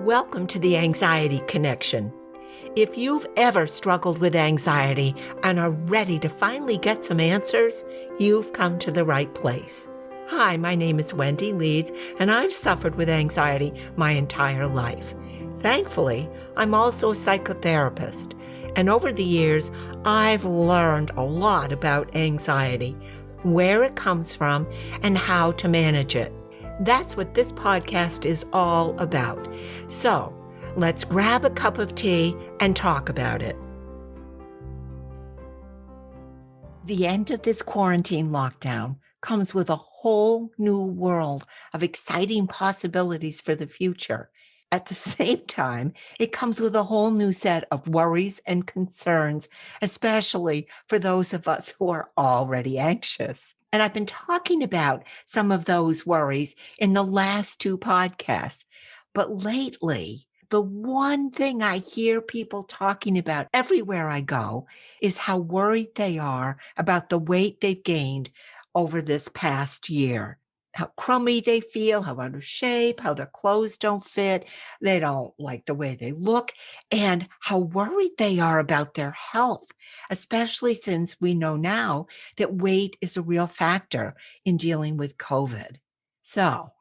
Welcome to the Anxiety Connection. If you've ever struggled with anxiety and are ready to finally get some answers, you've come to the right place. Hi, my name is Wendy Leeds, and I've suffered with anxiety my entire life. Thankfully, I'm also a psychotherapist, and over the years, I've learned a lot about anxiety, where it comes from, and how to manage it. That's what this podcast is all about. So, let's grab a cup of tea and talk about it. The end of this quarantine lockdown comes with a whole new world of exciting possibilities for the future. At the same time, it comes with a whole new set of worries and concerns, especially for those of us who are already anxious. And I've been talking about some of those worries in the last two podcasts. But lately, the one thing I hear people talking about everywhere I go is how worried they are about the weight they've gained over this past year. How crummy they feel, how out of shape, how their clothes don't fit, they don't like the way they look, and how worried they are about their health, especially since we know now that weight is a real factor in dealing with COVID. So,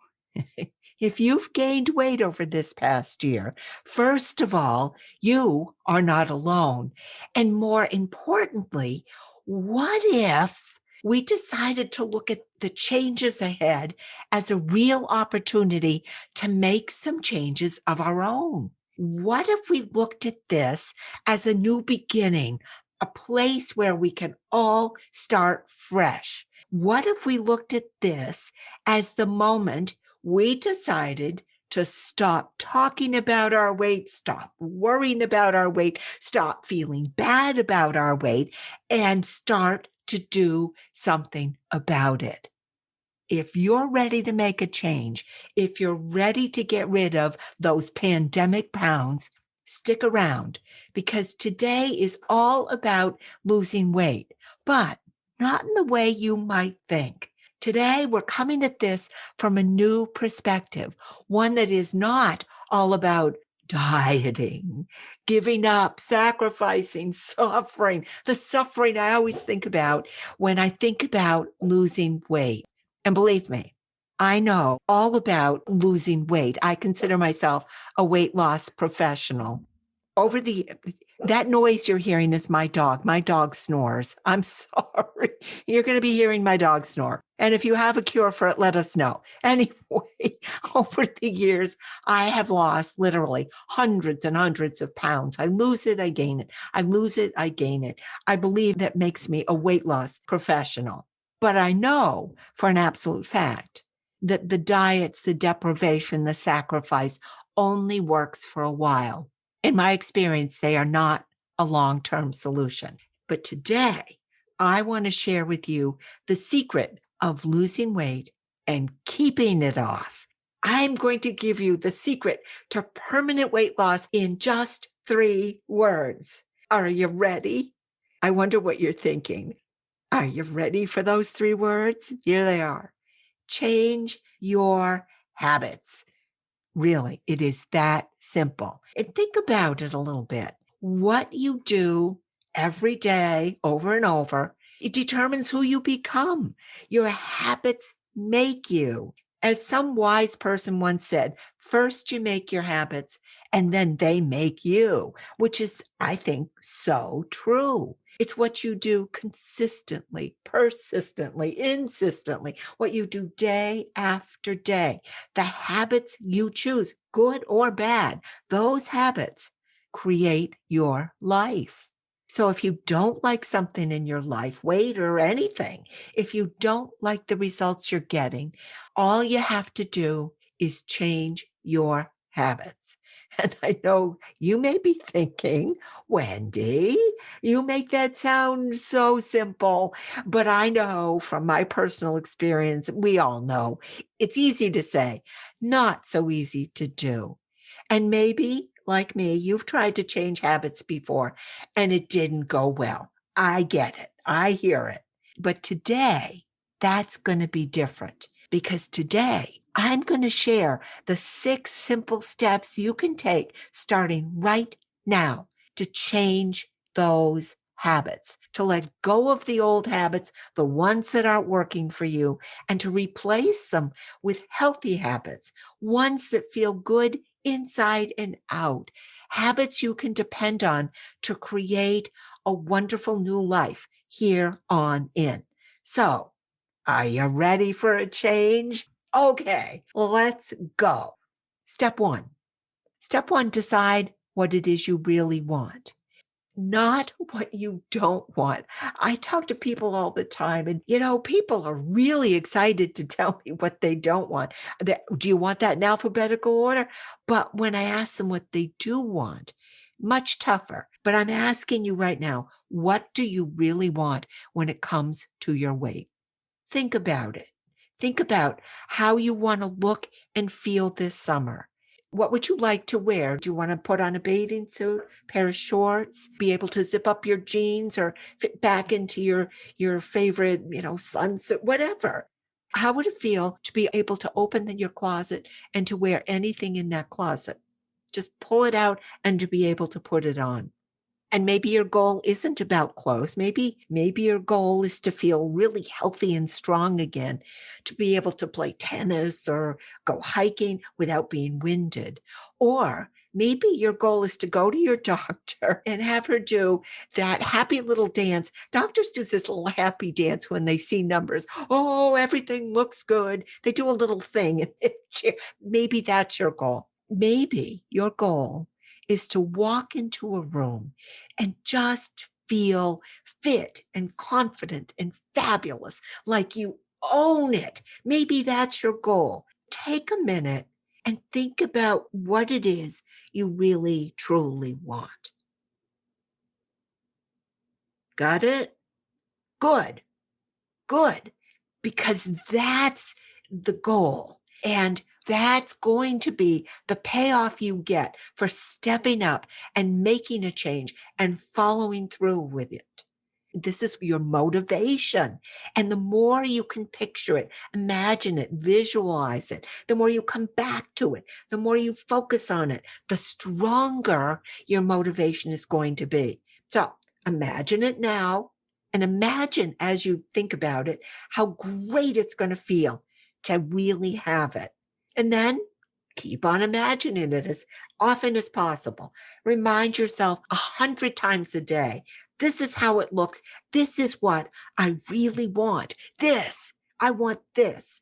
if you've gained weight over this past year, first of all, you are not alone. And more importantly, what if we decided to look at the changes ahead as a real opportunity to make some changes of our own? What if we looked at this as a new beginning, a place where we can all start fresh? What if we looked at this as the moment we decided to stop talking about our weight, stop worrying about our weight, stop feeling bad about our weight, and start to do something about it? If you're ready to make a change, if you're ready to get rid of those pandemic pounds, stick around, because today is all about losing weight, but not in the way you might think. Today, we're coming at this from a new perspective, one that is not all about dieting, giving up, sacrificing, suffering, the suffering I always think about when I think about losing weight. And believe me, I know all about losing weight. I consider myself a weight loss professional. That noise you're hearing is my dog. My dog snores. I'm sorry. You're going to be hearing my dog snore. And if you have a cure for it, let us know. Anyway, over the years, I have lost literally hundreds and hundreds of pounds. I lose it, I gain it. I lose it, I gain it. I believe that makes me a weight loss professional. But I know for an absolute fact that the diets, the deprivation, the sacrifice only works for a while. In my experience, they are not a long-term solution. But today, I want to share with you the secret of losing weight and keeping it off. I'm going to give you the secret to permanent weight loss in just 3 words. Are you ready? I wonder what you're thinking. Are you ready for those 3 words? Here they are. Change your habits. Really, it is that simple. And think about it a little bit. What you do every day over and over, it determines who you become. Your habits make you. As some wise person once said, first you make your habits and then they make you, which is, I think, so true. It's what you do consistently, persistently, insistently, what you do day after day. The habits you choose, good or bad, those habits create your life. So if you don't like something in your life, weight or anything, if you don't like the results you're getting, all you have to do is change your habits. And I know you may be thinking, Wendy, you make that sound so simple. But I know from my personal experience, we all know it's easy to say, not so easy to do. And maybe, like me, you've tried to change habits before and it didn't go well. I get it. I hear it. But today, that's going to be different because today I'm going to share the 6 simple steps you can take starting right now to change those habits, to let go of the old habits, the ones that aren't working for you, and to replace them with healthy habits, ones that feel good inside and out, habits you can depend on to create a wonderful new life here on in. So, are you ready for a change? Okay, let's go. Step one. Step one, decide what it is you really want, not what you don't want. I talk to people all the time, and people are really excited to tell me what they don't want. Do you want that in alphabetical order? But when I ask them what they do want, much tougher. But I'm asking you right now, what do you really want when it comes to your weight? Think about it. Think about how you want to look and feel this summer. What would you like to wear? Do you want to put on a bathing suit, pair of shorts, be able to zip up your jeans or fit back into your favorite, sunsuit, whatever? How would it feel to be able to open your closet and to wear anything in that closet? Just pull it out and to be able to put it on. And maybe your goal isn't about clothes. Maybe your goal is to feel really healthy and strong again, to be able to play tennis or go hiking without being winded. Or maybe your goal is to go to your doctor and have her do that happy little dance. Doctors do this little happy dance when they see numbers. Oh, everything looks good. They do a little thing. Maybe that's your goal. Maybe your goal is to walk into a room and just feel fit and confident and fabulous, like you own it. Maybe that's your goal. Take a minute and think about what it is you really, truly want. Got it? Good, good. Because that's the goal. And that's going to be the payoff you get for stepping up and making a change and following through with it. This is your motivation. And the more you can picture it, imagine it, visualize it, the more you come back to it, the more you focus on it, the stronger your motivation is going to be. So imagine it now. And imagine as you think about it, how great it's going to feel to really have it. And then keep on imagining it as often as possible. Remind yourself 100 times a day, this is how it looks. This is what I really want. I want this.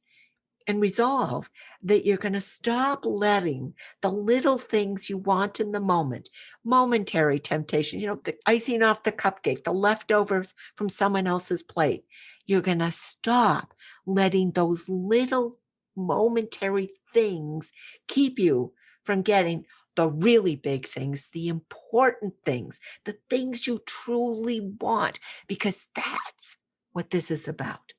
And resolve that you're going to stop letting the little things you want in the moment, momentary temptation, the icing off the cupcake, the leftovers from someone else's plate. You're going to stop letting those little momentary things keep you from getting the really big things, the important things, the things you truly want, because that's what this is about.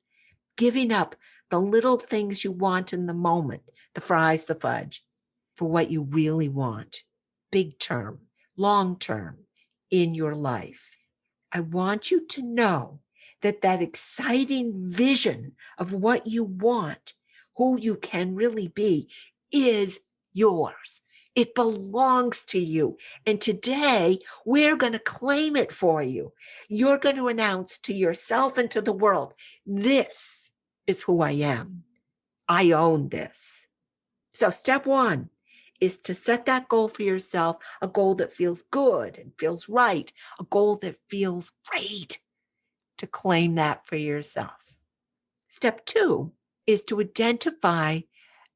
Giving up the little things you want in the moment, the fries, the fudge, for what you really want, big term, long term in your life. I want you to know that exciting vision of what you want, who you can really be, is yours. It belongs to you. And today, we're going to claim it for you. You're going to announce to yourself and to the world, this is who I am. I own this. So step one is to set that goal for yourself, a goal that feels good and feels right, a goal that feels great, to claim that for yourself. Step two is to identify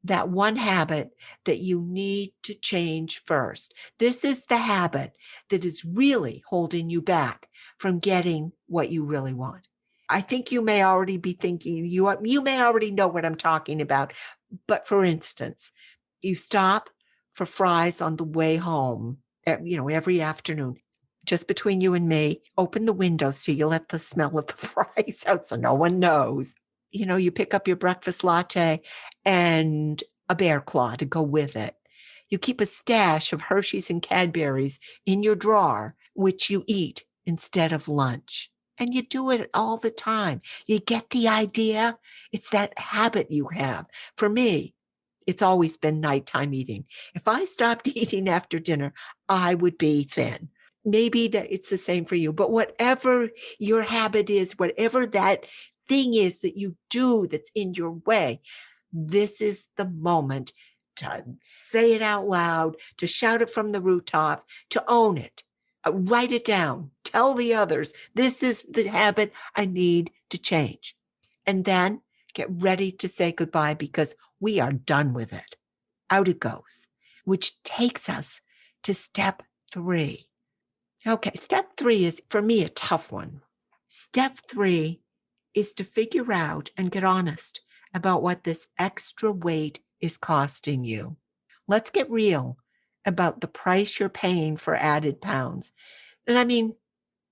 that one habit that you need to change first. This is the habit that is really holding you back from getting what you really want. I think you may already be thinking, you may already know what I'm talking about. But for instance, you stop for fries on the way home, every afternoon. Just between you and me, open the window so you let the smell of the fries out so no one knows. You pick up your breakfast latte and a bear claw to go with it. You keep a stash of Hershey's and Cadbury's in your drawer, which you eat instead of lunch. And you do it all the time. You get the idea? It's that habit you have. For me, It's always been nighttime eating. If I stopped eating after dinner, I would be thin. Maybe that it's the same for you, but whatever your habit is, whatever that thing is that you do that's in your way, this is the moment to say it out loud, to shout it from the rooftop, to own it. Write it down. Tell the others, this is the habit I need to change. And then get ready to say goodbye because we are done with it. Out it goes, which takes us to step 3. Okay, step 3 is for me a tough one. Step 3 is to figure out and get honest about what this extra weight is costing you. Let's get real about the price you're paying for added pounds. And I mean,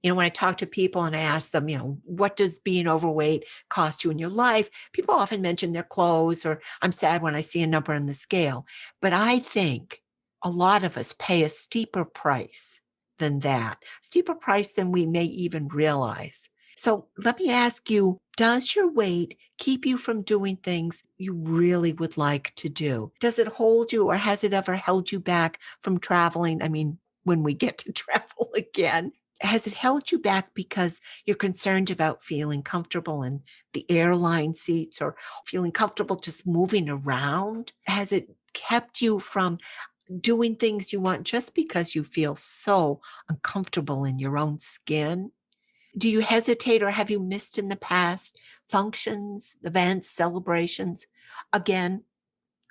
when I talk to people and I ask them, what does being overweight cost you in your life? People often mention their clothes, or I'm sad when I see a number on the scale. But I think a lot of us pay a steeper price than that, steeper price than we may even realize. So let me ask you, does your weight keep you from doing things you really would like to do? Does it hold you, or has it ever held you back from traveling? I mean, when we get to travel again. Has it held you back because you're concerned about feeling comfortable in the airline seats or feeling comfortable just moving around? Has it kept you from doing things you want just because you feel so uncomfortable in your own skin? Do you hesitate, or have you missed in the past functions, events, celebrations? Again,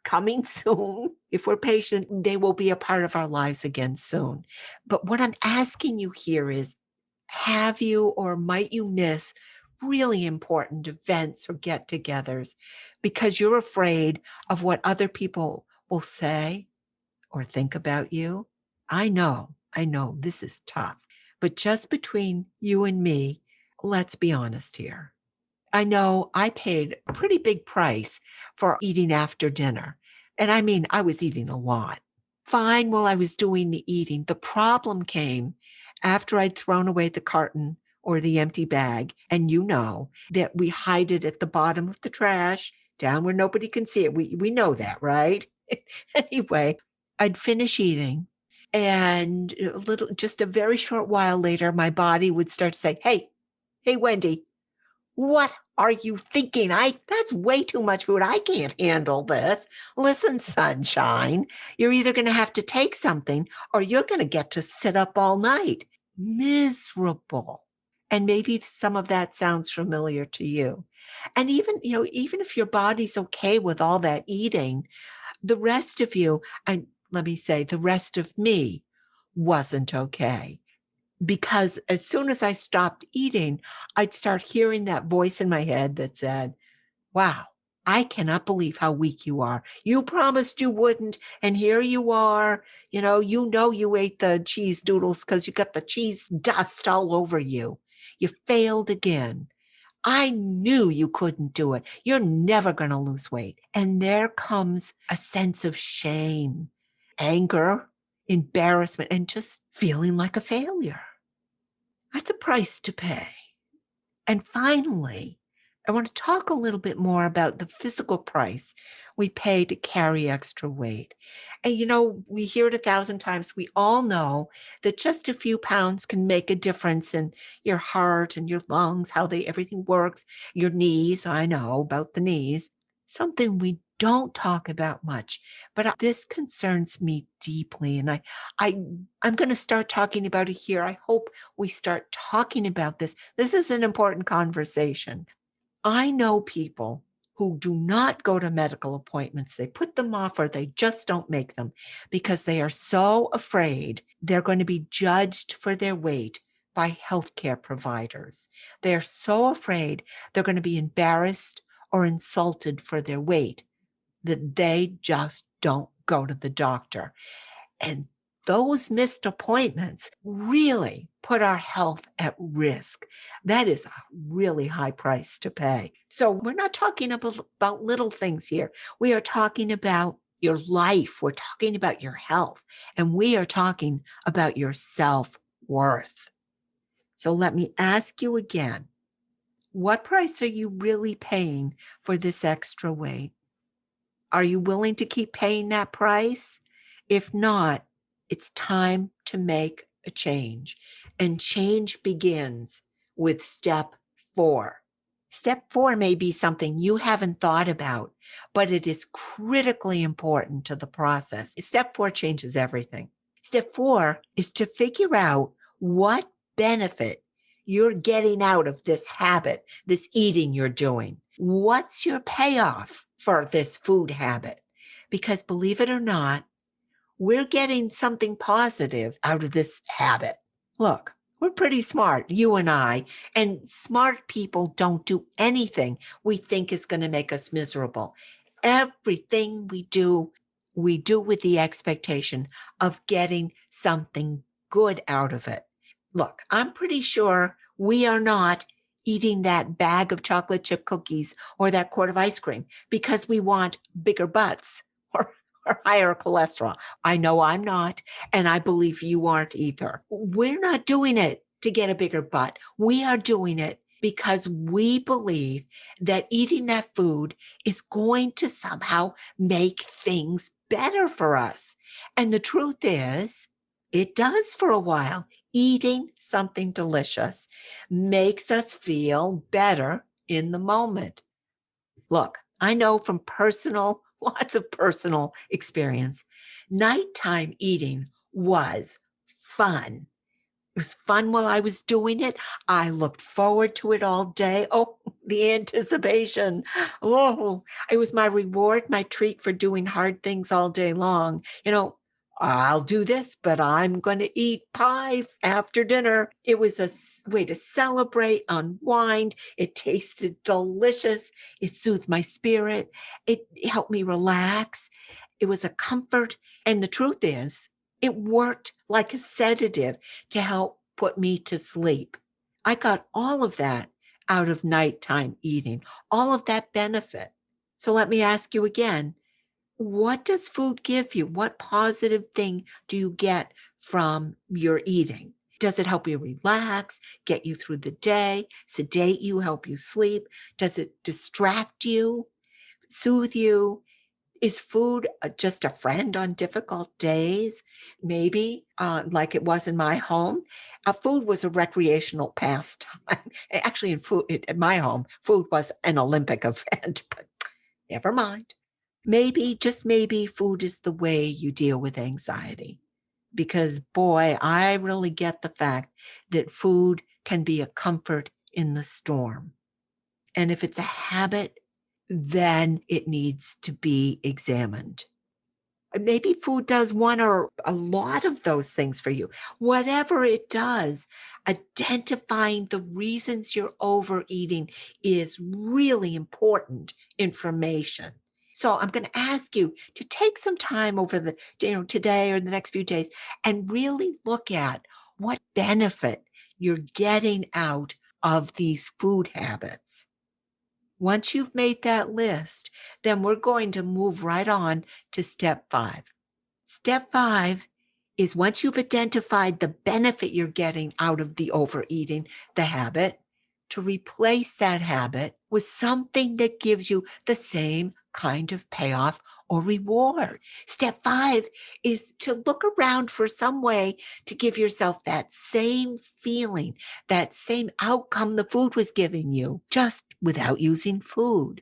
coming soon. If we're patient, they will be a part of our lives again soon. But what I'm asking you here is, have you or might you miss really important events or get-togethers because you're afraid of what other people will say or think about you? I know this is tough, but just between you and me, let's be honest here. I know I paid a pretty big price for eating after dinner. And I mean, I was eating a lot. Fine while I was doing the eating. The problem came after I'd thrown away the carton or the empty bag. And that we hide it at the bottom of the trash, down where nobody can see it. We know that, right? Anyway, I'd finish eating. And just a very short while later, my body would start to say, hey, Wendy, what are you thinking? That's way too much food. I can't handle this. Listen, sunshine, you're either going to have to take something or you're going to get to sit up all night. Miserable. And maybe some of that sounds familiar to you. And even if your body's okay with all that eating, the rest of you, and let me say, the rest of me wasn't okay. Because as soon as I stopped eating, I'd start hearing that voice in my head that said, wow, I cannot believe how weak you are. You promised you wouldn't, and here you are. You ate the cheese doodles because you got the cheese dust all over you. You failed again. I knew you couldn't do it. You're never going to lose weight. And there comes a sense of shame, anger, embarrassment, and just feeling like a failure. That's a price to pay. And finally, I want to talk a little bit more about the physical price we pay to carry extra weight. And we hear it 1,000 times. We all know that just a few pounds can make a difference in your heart and your lungs, how everything works, your knees. I know about the knees. Something we don't talk about much, but this concerns me deeply. And I'm going to start talking about it here. I hope we start talking about this. This is an important conversation. I know people who do not go to medical appointments. They put them off or they just don't make them because they are so afraid they're going to be judged for their weight by healthcare providers. They're so afraid they're going to be embarrassed or insulted for their weight that they just don't go to the doctor. And those missed appointments really put our health at risk. That is a really high price to pay. So we're not talking about little things here. We are talking about your life. We're talking about your health. And we are talking about your self-worth. So let me ask you again, what price are you really paying for this extra weight? Are you willing to keep paying that price? If not, it's time to make a change. And change begins with step 4. Step 4 may be something you haven't thought about, but it is critically important to the process. Step 4 changes everything. Step 4 is to figure out what benefit you're getting out of this habit, this eating you're doing. What's your payoff for this food habit? Because believe it or not, we're getting something positive out of this habit. Look, we're pretty smart, you and I, and smart people don't do anything we think is going to make us miserable. Everything we do with the expectation of getting something good out of it. Look, I'm pretty sure we are not eating that bag of chocolate chip cookies or that quart of ice cream because we want bigger butts or higher cholesterol. I know I'm not, and I believe you aren't either. We're not doing it to get a bigger butt. We are doing it because we believe that eating that food is going to somehow make things better for us. And the truth is, it does for a while. Eating something delicious makes us feel better in the moment. Look, I know from lots of personal experience, nighttime eating was fun. It was fun while I was doing it. I looked forward to it all day. Oh, the anticipation. Oh, it was my reward, my treat for doing hard things all day long. I'll do this, but I'm going to eat pie after dinner. It was a way to celebrate, unwind. It tasted delicious. It soothed my spirit. It helped me relax. It was a comfort. And the truth is, it worked like a sedative to help put me to sleep. I got all of that out of nighttime eating, all of that benefit. So let me ask you again, what does food give you? What positive thing do you get from your eating? Does it help you relax, get you through the day, sedate you, help you sleep? Does it distract you, soothe you? Is food just a friend on difficult days? Maybe, like it was in my home. Food was a recreational pastime. Actually, in my home, food was an Olympic event, but never mind. Maybe, just maybe, food is the way you deal with anxiety. Because, boy, I really get the fact that food can be a comfort in the storm. And if it's a habit, then it needs to be examined. Maybe food does one or a lot of those things for you. Whatever it does, identifying the reasons you're overeating is really important information. So I'm going to ask you to take some time over today or the next few days and really look at what benefit you're getting out of these food habits. Once you've made that list, then we're going to move right on to step 5. Step 5 is once you've identified the benefit you're getting out of the overeating, the habit, to replace that habit with something that gives you the same kind of payoff or reward. Step 5 is to look around for some way to give yourself that same feeling, that same outcome the food was giving you, just without using food.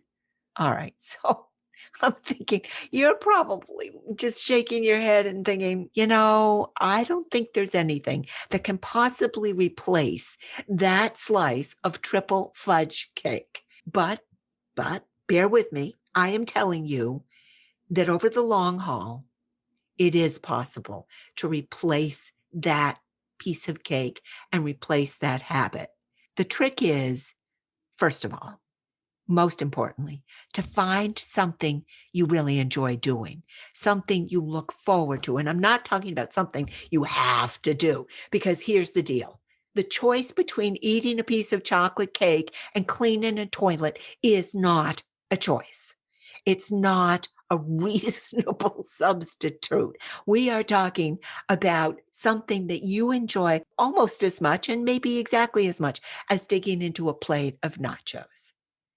All right. So I'm thinking you're probably just shaking your head and thinking, I don't think there's anything that can possibly replace that slice of triple fudge cake. But bear with me. I am telling you that over the long haul, it is possible to replace that piece of cake and replace that habit. The trick is, first of all, most importantly, to find something you really enjoy doing, something you look forward to. And I'm not talking about something you have to do, because here's the deal. The choice between eating a piece of chocolate cake and cleaning a toilet is not a choice. It's not a reasonable substitute. We are talking about something that you enjoy almost as much and maybe exactly as much as digging into a plate of nachos.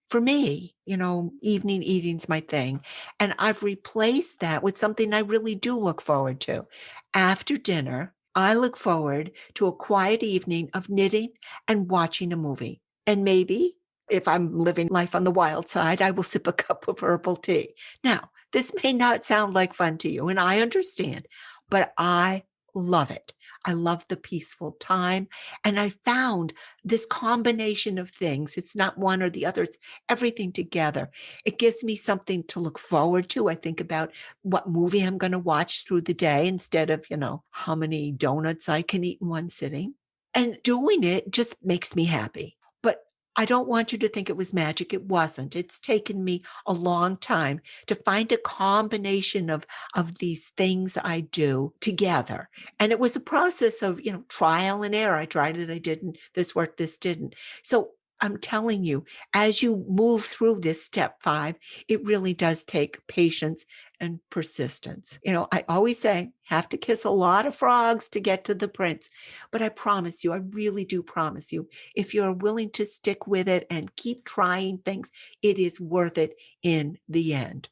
For me, evening eating's my thing. And I've replaced that with something I really do look forward to. After dinner, I look forward to a quiet evening of knitting and watching a movie. And maybe if I'm living life on the wild side, I will sip a cup of herbal tea. Now, this may not sound like fun to you, and I understand, but I love it. I love the peaceful time. And I found this combination of things. It's not one or the other, it's everything together. It gives me something to look forward to. I think about what movie I'm going to watch through the day instead of, how many donuts I can eat in one sitting. And doing it just makes me happy. But I don't want you to think it was magic. It wasn't. It's taken me a long time to find a combination of these things I do together. And it was a process of, trial and error. I tried it, I didn't. This worked, this didn't. So I'm telling you, as you move through this step 5, it really does take patience and persistence. I always say, have to kiss a lot of frogs to get to the prince. But I promise you, I really do promise you, if you're willing to stick with it and keep trying things, it is worth it in the end.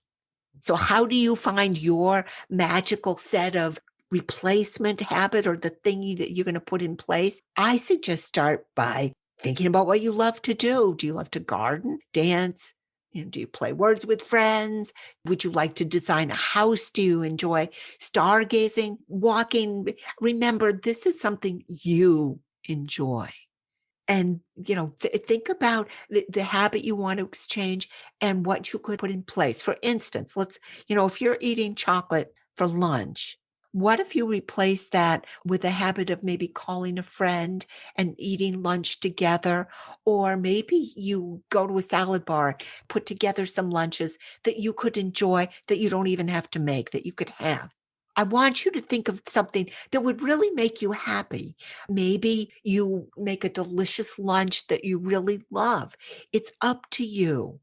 So how do you find your magical set of replacement habit or the thingy that you're going to put in place? I suggest start by thinking about what you love to do. Do you love to garden, dance? Do you play words with friends? Would you like to design a house? Do you enjoy stargazing, walking? Remember, this is something you enjoy. And, think about the habit you want to exchange and what you could put in place. For instance, if you're eating chocolate for lunch, what if you replace that with a habit of maybe calling a friend and eating lunch together? Or maybe you go to a salad bar, put together some lunches that you could enjoy, that you don't even have to make, that you could have. I want you to think of something that would really make you happy. Maybe you make a delicious lunch that you really love. It's up to you.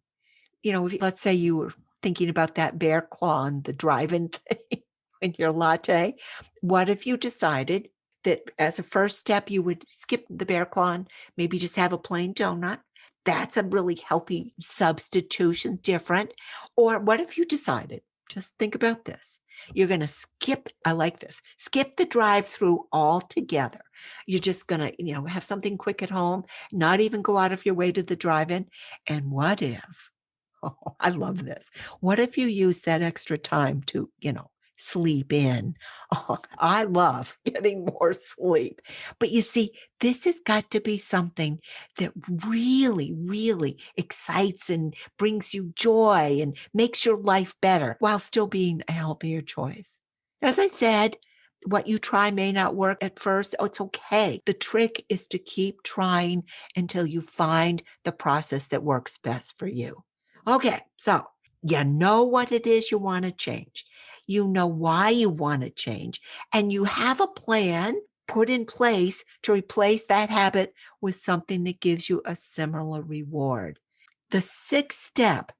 Let's say you were thinking about that bear claw and the drive-in thing in your latte. What if you decided that as a first step, you would skip the bear claw and maybe just have a plain donut? That's a really healthy substitution, different. Or what if you decided, just think about this, you're going to skip, I like this, skip the drive-through altogether. You're just going to, have something quick at home, not even go out of your way to the drive-in. And what if, oh, I love this. What if you use that extra time to, sleep in? Oh, I love getting more sleep. But you see, this has got to be something that really, really excites and brings you joy and makes your life better while still being a healthier choice. As I said, what you try may not work at first. Oh, it's okay. The trick is to keep trying until you find the process that works best for you. Okay, so you know what it is you want to change. You know why you want to change, and you have a plan put in place to replace that habit with something that gives you a similar reward. The 6th step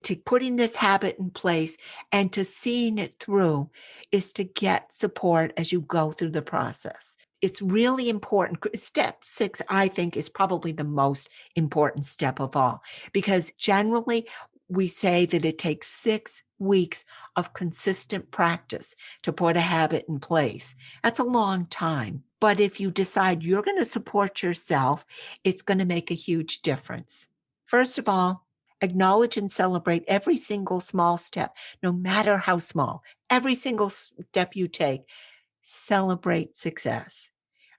to putting this habit in place and to seeing it through is to get support as you go through the process. It's really important. Step 6, I think, is probably the most important step of all, because generally we say that it takes 6 weeks of consistent practice to put a habit in place. That's a long time. But if you decide you're going to support yourself, it's going to make a huge difference. First of all, acknowledge and celebrate every single small step, no matter how small. Every single step you take, celebrate success.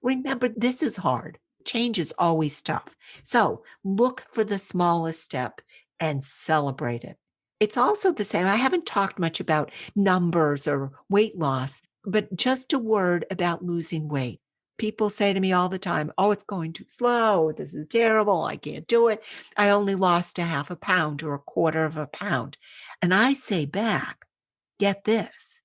Remember, this is hard. Change is always tough. So look for the smallest step and celebrate it. It's also the same. I haven't talked much about numbers or weight loss, but just a word about losing weight. People say to me all the time, oh, it's going too slow. This is terrible. I can't do it. I only lost a half a pound or a quarter of a pound. And I say back, get this.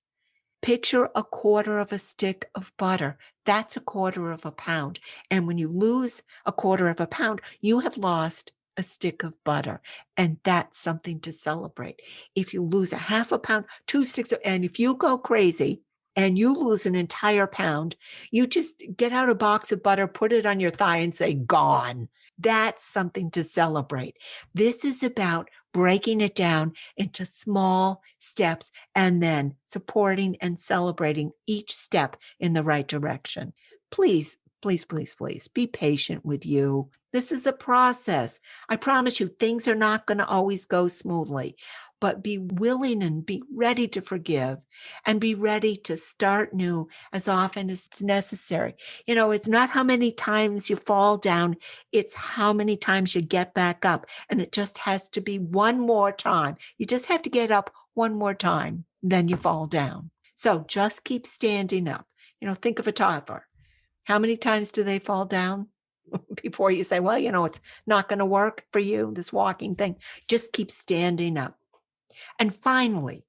Picture a quarter of a stick of butter. That's a quarter of a pound. And when you lose a quarter of a pound, you have lost a stick of butter. And that's something to celebrate. If you lose a half a pound, 2 sticks, and if you go crazy and you lose an entire pound, you just get out a box of butter, put it on your thigh and say, gone. That's something to celebrate. This is about breaking it down into small steps and then supporting and celebrating each step in the right direction. Please, please, please, please be patient with you. This is a process. I promise you, things are not going to always go smoothly, but be willing and be ready to forgive and be ready to start new as often as necessary. It's not how many times you fall down, it's how many times you get back up. And it just has to be one more time. You just have to get up one more time, then you fall down. So just keep standing up. Think of a toddler. How many times do they fall down before you say, well, it's not going to work for you, this walking thing? Just keep standing up. And finally,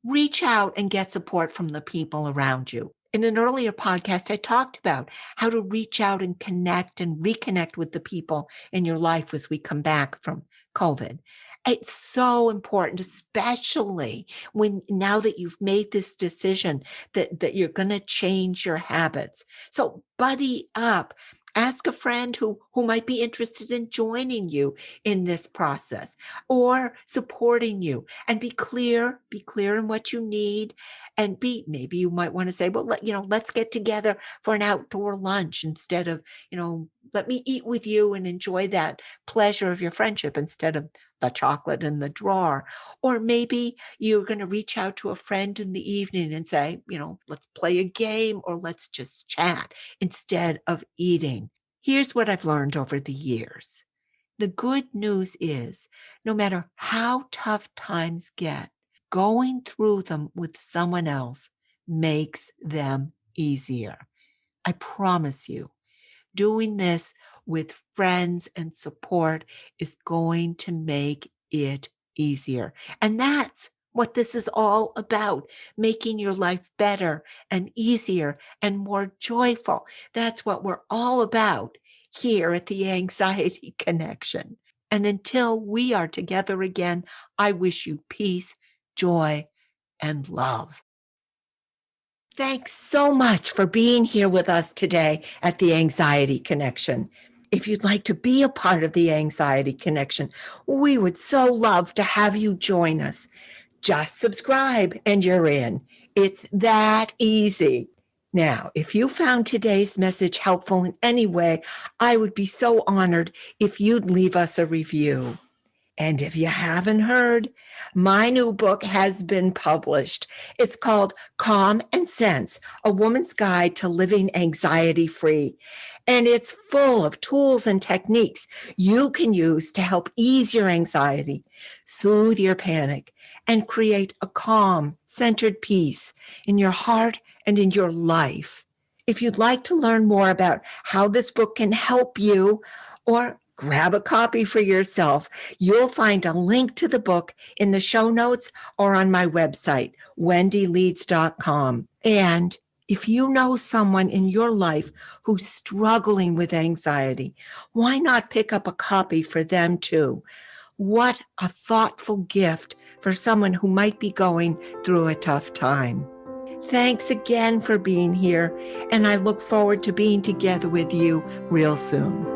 reach out and get support from the people around you. In an earlier podcast, I talked about how to reach out and connect and reconnect with the people in your life as we come back from COVID. It's so important, especially now that you've made this decision that you're going to change your habits. So buddy up. Ask a friend who might be interested in joining you in this process or supporting you, and be clear in what you need. And maybe you might want to say, well, let's get together for an outdoor lunch instead of, let me eat with you and enjoy that pleasure of your friendship instead of the chocolate in the drawer. Or maybe you're going to reach out to a friend in the evening and say, let's play a game or let's just chat instead of eating. Here's what I've learned over the years. The good news is, no matter how tough times get, going through them with someone else makes them easier. I promise you, doing this with friends and support is going to make it easier. And that's what this is all about, making your life better and easier and more joyful. That's what we're all about here at the Anxiety Connection. And until we are together again, I wish you peace, joy, and love. Thanks so much for being here with us today at the Anxiety Connection. If you'd like to be a part of the Anxiety Connection, we would so love to have you join us. Just subscribe and you're in. It's that easy. Now, if you found today's message helpful in any way, I would be so honored if you'd leave us a review. And if you haven't heard, my new book has been published. It's called Calm and Sense, A Woman's Guide to Living Anxiety-Free. And it's full of tools and techniques you can use to help ease your anxiety, soothe your panic, and create a calm, centered peace in your heart and in your life. If you'd like to learn more about how this book can help you, or grab a copy for yourself, you'll find a link to the book in the show notes or on my website, wendyleeds.com. And if you know someone in your life who's struggling with anxiety, why not pick up a copy for them too? What a thoughtful gift for someone who might be going through a tough time. Thanks again for being here, and I look forward to being together with you real soon.